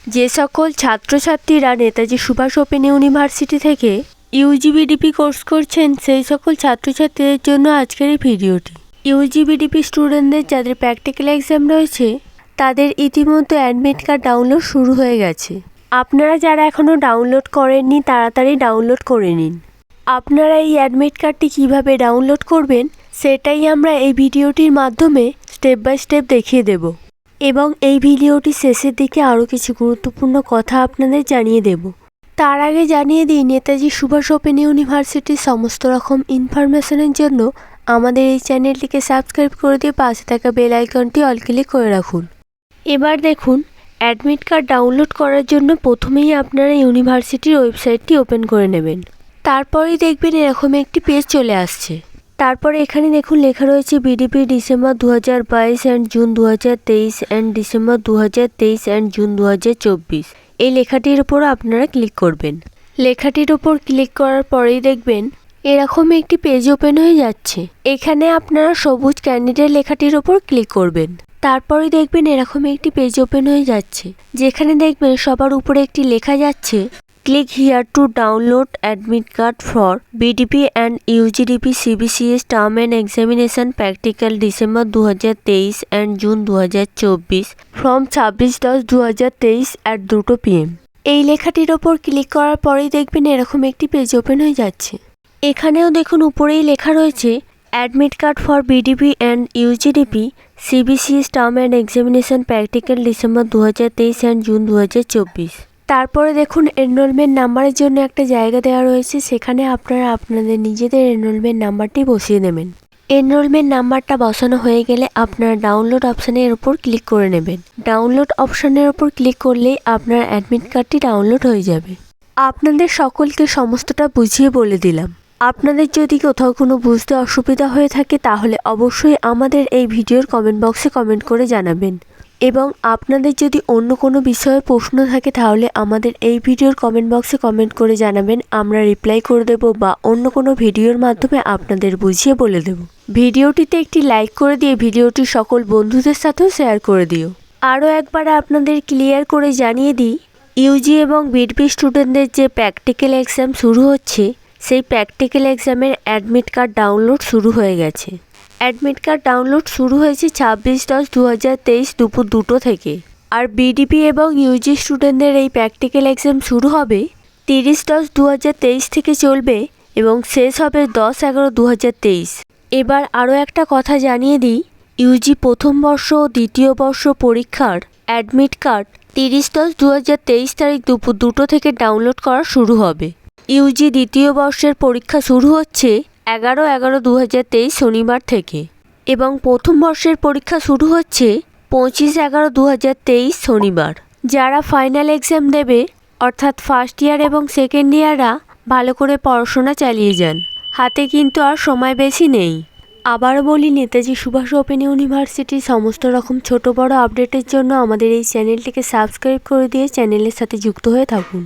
যে সকল ছাত্রছাত্রীরা নেতাজি সুভাষ ওপেন ইউনিভার্সিটি থেকে ইউজিবিডিপি কোর্স করছেন সেই সকল ছাত্রছাত্রীদের জন্য আজকের এই ভিডিওটি। ইউজিবিডিপি স্টুডেন্টদের যাদের প্র্যাকটিক্যাল এক্সাম রয়েছে তাদের ইতিমধ্যে অ্যাডমিট কার্ড ডাউনলোড শুরু হয়ে গেছে। আপনারা যারা এখনও ডাউনলোড করেননি তাড়াতাড়ি ডাউনলোড করে নিন। আপনারা এই অ্যাডমিট কার্ডটি কীভাবে ডাউনলোড করবেন সেটাই আমরা এই ভিডিওটির মাধ্যমে স্টেপ বাই স্টেপ দেখিয়ে দেব এবং এই ভিডিওটি শেষের দিকে আরও কিছু গুরুত্বপূর্ণ কথা আপনাদের জানিয়ে দেব। তার আগে জানিয়ে দিই, নেতাজি সুভাষ ওপেন ইউনিভার্সিটির সমস্ত রকম ইনফরমেশনের জন্য আমাদের এই চ্যানেলটিকে সাবস্ক্রাইব করে দিয়ে পাশে থাকা বেল আইকনটি অল ক্লিক করে রাখুন। এবার দেখুন, অ্যাডমিট কার্ড ডাউনলোড করার জন্য প্রথমেই আপনারা ইউনিভার্সিটির ওয়েবসাইটটি ওপেন করে নেবেন। তারপরেই দেখবেন এরকম একটি পেজ চলে আসছে। তারপরে এখানে দেখুন লেখা রয়েছে BDP December 2022 and June 2023 and December 2023 and June 2024। এই লেখাটির ওপর আপনারা ক্লিক করবেন। লেখাটির ওপর ক্লিক করার পরেই দেখবেন এরকম একটি পেজ ওপেন হয়ে যাচ্ছে। এখানে আপনারা সবুজ ক্যান্ডিডেট লেখাটির ওপর ক্লিক করবেন। তারপরে দেখবেন এরকম একটি পেজ ওপেন হয়ে যাচ্ছে, যেখানে দেখবেন সবার উপরে একটি লেখা যাচ্ছে click here to download admit card for BDP and UGDP CBCS term and examination practical December 2023 and June 2024 from 26/10/2023 at 2 PM। এই লেখাটির ওপর ক্লিক করার পরেই দেখবেন এরকম একটি পেজ ওপেন হয়ে যাচ্ছে। এখানেও দেখুন উপরেই লেখা রয়েছে admit card for BDP and UGDP CBCS term and examination practical December 2023 and June 2024। তারপরে দেখুন এনরোলমেন্ট নাম্বারের জন্য একটা জায়গা দেওয়া রয়েছে, সেখানে আপনারা আপনাদের নিজেদের এনরোলমেন্ট নাম্বারটি বসিয়ে দেবেন। এনরোলমেন্ট নাম্বারটা বসানো হয়ে গেলে আপনারা ডাউনলোড অপশানের ওপর ক্লিক করে নেবেন। ডাউনলোড অপশানের ওপর ক্লিক করলেই আপনার অ্যাডমিট কার্ডটি ডাউনলোড হয়ে যাবে। আপনাদের সকলকে সমস্তটা বুঝিয়ে বলে দিলাম। আপনাদের যদি কোথাও কোনো বুঝতে অসুবিধা হয়ে থাকে তাহলে অবশ্যই আমাদের এই ভিডিওর কমেন্ট বক্সে কমেন্ট করে জানাবেন, এবং আপনাদের যদি অন্য কোনো বিষয়ে প্রশ্ন থাকে তাহলে আমাদের এই ভিডিওর কমেন্ট বক্সে কমেন্ট করে জানাবেন। আমরা রিপ্লাই করে দেব বা অন্য কোনো ভিডিওর মাধ্যমে আপনাদের বুঝিয়ে বলে দেব। ভিডিওটিতে একটি লাইক করে দিয়ে ভিডিওটি সকল বন্ধুদের সাথেও শেয়ার করে দিও। আরও একবার আপনাদের ক্লিয়ার করে জানিয়ে দিই, ইউজি এবং বিডিপি স্টুডেন্টদের যে প্র্যাকটিক্যাল এক্সাম শুরু হচ্ছে সেই প্র্যাকটিক্যাল এক্সামের অ্যাডমিট কার্ড ডাউনলোড শুরু হয়ে গেছে। অ্যাডমিট কার্ড ডাউনলোড শুরু হয়েছে 26/10/2023 দুপুর 2টো থেকে। আর বিডিপি এবং ইউজি স্টুডেন্টদের এই প্র্যাকটিক্যাল এক্সাম শুরু হবে 30/10/2023 থেকে চলবে এবং শেষ হবে 10/11/2023। এবার আরও একটা কথা জানিয়ে দিই, ইউজি প্রথম বর্ষ ও দ্বিতীয় বর্ষ পরীক্ষার অ্যাডমিট কার্ড 30/10/2023 তারিখ দুপুর 2টো থেকে ডাউনলোড করা শুরু হবে। ইউজি দ্বিতীয় বর্ষের পরীক্ষা শুরু হচ্ছে 11/11/2023 শনিবার থেকে এবং প্রথম বর্ষের পরীক্ষা শুরু হচ্ছে 25/11/2023 শনিবার। যারা ফাইনাল এক্সাম দেবে অর্থাৎ ফার্স্ট ইয়ার এবং সেকেন্ড ইয়াররা ভালো করে পড়াশোনা চালিয়ে যান, হাতে কিন্তু আর সময় বেশি নেই। আবারও বলি, নেতাজি সুভাষ ওপেন ইউনিভার্সিটির সমস্ত রকম ছোট বড় আপডেটের জন্য আমাদের এই চ্যানেলটিকে সাবস্ক্রাইব করে দিয়ে চ্যানেলের সাথে যুক্ত হয়ে থাকুন।